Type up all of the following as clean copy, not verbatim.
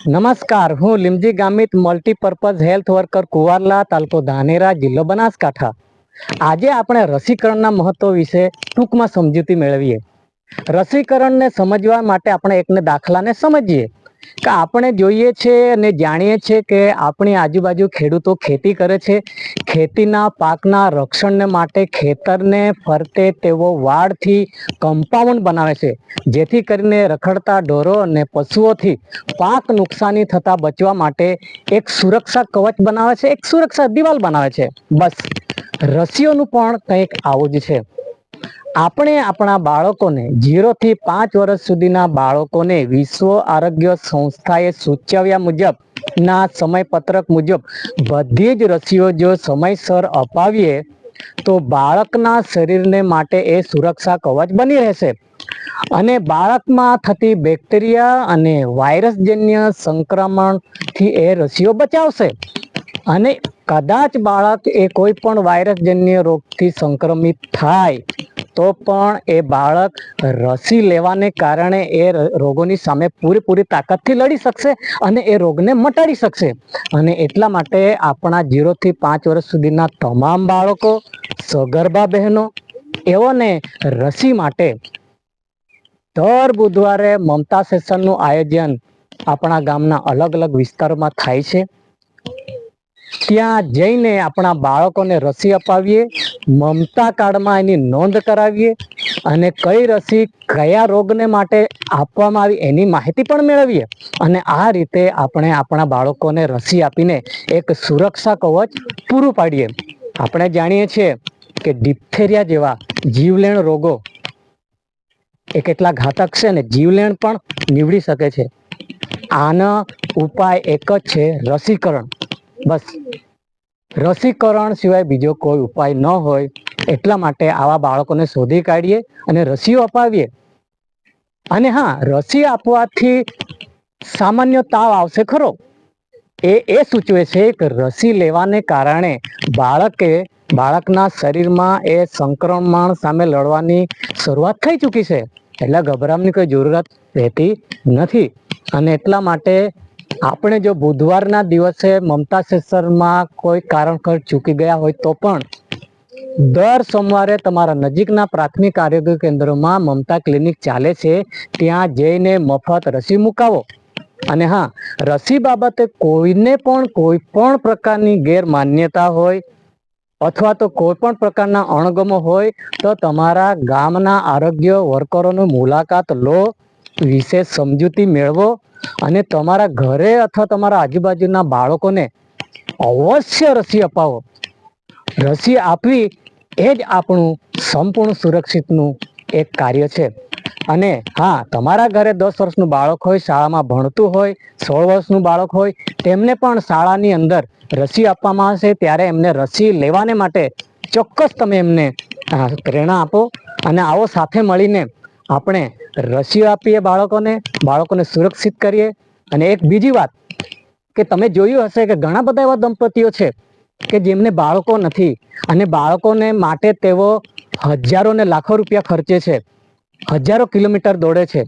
નમસ્કાર, હું Limji Gamit multipurpose health worker કુવારલા, તાલુકો ધાનેરા, જિલ્લો બનાસકાંઠા. આજે આપણે રસીકરણના મહત્વ વિશે ટૂંકમાં સમજૂતી મેળવીએ. રસીકરણને સમજવા માટે આપણે એકને દાખલાને સમજીએ કે આપણે જોઈએ છે અને જાણીએ છીએ કે આપણી આજુબાજુ ખેડૂતો ખેતી કરે છે. ખેતીના પાકના રક્ષણને માટે ખેતરને ફરતે તેઓ વાડથી કમ્પાઉન્ડ બનાવે છે, જેથી કરીને રખડતા ઢોરો અને પશુઓથી પાક નુકસાની થતા બચવા માટે એક સુરક્ષા કવચ બનાવે છે, એક સુરક્ષા દિવાલ બનાવે છે. બસ રસીઓનું પણ કંઈક આવું જ છે. આપણે આપણા બાળકોને 0 થી 5 વર્ષ સુધીના બાળકોને વિશ્વ આરોગ્ય સંસ્થાએ સૂચવ્યા મુજબ ના સમયપત્રક મુજબ બધી જ રસીઓ જો સમયસર અપાવીએ તો બાળકના શરીરને માટે એ સુરક્ષા કવચ બની રહેશે અને બાળકમાં થતી બેક્ટેરિયા અને વાયરસજન્ય સંક્રમણથી એ રસીઓ બચાવશે. અને કદાચ બાળક એ કોઈ પણ વાયરસજન્ય રોગથી સંક્રમિત થાય તો પણ એ બાળક રસી લેવાને કારણે એ રોગોની સામે પૂરેપૂરી તાકાતથી લડી શકશે અને એ રોગને મટાડી શકશે. અને એટલા માટે આપણા 0 થી 5 વર્ષ સુધીના તમામ બાળકો, સગર્ભા બહેનો એઓને રસી માટે દર બુધવારે મમતા સેશનનું આયોજન આપણા ગામના અલગ અલગ વિસ્તારોમાં થાય છે. ત્યાં જઈને આપણા બાળકોને રસી અપાવીએ, મમતા કાર્ડમાં એની નોંધ કરાવીએ અને કઈ રસી કયા રોગને માટે આપવામાં આવી એની માહિતી પણ મેળવીએ. અને આ રીતે આપણે આપણા બાળકોને રસી આપીને એક સુરક્ષા કવચ પૂરું પાડીએ. આપણે જાણીએ છીએ કે ડિપ્થેરિયા જેવા જીવલેણ રોગો એ કેટલા ઘાતક છે અને જીવલેણ પણ નીવડી શકે છે. આનો ઉપાય એક જ છે, રસીકરણ. બસ રસીકરણ સિવાય બીજો કોઈ ઉપાય ન હોય. એટલા માટે આવા બાળકોને શોધી કાઢીએ અને રસીઓ અપાવીએ. અને હા, રસી આપવાથી સામાન્ય તાવ આવશે ખરો, એ સૂચવે છે કે રસી લેવાને કારણે બાળકના શરીરમાં એ સંક્રમણ સામે લડવાની શરૂઆત થઈ ચૂકી છે, એટલે ગભરામની કોઈ જરૂરત રહેતી નથી. અને એટલા માટે આપણે જો બુધવારના દિવસે મમતા સેશનમાં કોઈ કારણસર ચૂકી ગયા હોય તો પણ દર સોમવારે તમારા નજીકના પ્રાથમિક આરોગ્ય કેન્દ્રમાં મમતા ક્લિનિક ચાલે છે, ત્યાં જઈને મફત રસી મુકાવો. અને હા, રસી બાબતે કોઈને પણ કોઈ પણ પ્રકારની ગેરમાન્યતા હોય અથવા તો કોઈ પણ પ્રકારના અણગમો હોય તો તમારા ગામના આરોગ્ય વર્કરોની મુલાકાત લો, વિશેષ સમજૂતી મેળવો અને તમારા ઘરે અથવા તમારા આજુબાજુના બાળકોને અવશ્ય રસી અપાવો. રસી આપવી એ જ આપણું સંપૂર્ણ સુરક્ષિતનું એક કાર્ય છે. અને હા, તમારા ઘરે 10 વર્ષનું બાળક હોય, શાળામાં ભણતું હોય, 16 વર્ષનું બાળક હોય, તેમને પણ શાળાની અંદર રસી આપવામાં આવશે, ત્યારે એમને રસી લેવાને માટે ચોક્કસ તમે એમને પ્રેરણા આપો. અને આવો સાથે મળીને આપણે રસીઓ આપીએ, બાળકોને સુરક્ષિત કરીએ. અને એક બીજી વાત કે તમે જોયું હશે કે ઘણા બધા એવા દંપતીઓ છે કે જેમને બાળકો નથી અને બાળકોને માટે તેઓ હજારો ને લાખો રૂપિયા ખર્ચે છે, હજારો કિલોમીટર દોડે છે.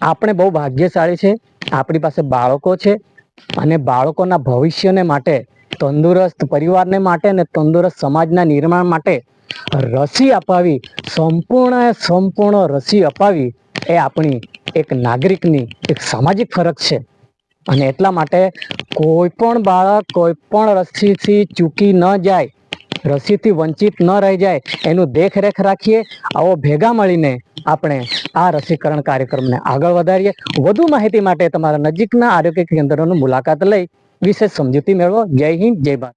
આપણે બહુ ભાગ્યશાળી છે, આપણી પાસે બાળકો છે અને બાળકોના ભવિષ્યને માટે, તંદુરસ્ત પરિવારને માટે અને તંદુરસ્ત સમાજના નિર્માણ માટે રસી અપાવી, સંપૂર્ણ રસી અપાવી એ આપણી એક નાગરિકની એક સામાજિક ફરજ છે. અને એટલા માટે કોઈ પણ બાળક કોઈ પણ રસીથી ચૂકી ન જાય, રસીથી વંચિત ન રહી જાય, એનું દેખરેખ રાખીએ. આવો ભેગા મળીને આપણે આ રસીકરણ કાર્યક્રમને આગળ વધારીએ. વધુ માહિતી માટે તમારા નજીકના આરોગ્ય કેન્દ્રોની મુલાકાત લઈ વિશેષ સમજૂતી મેળવો. જય હિન્દ, જય ભારત.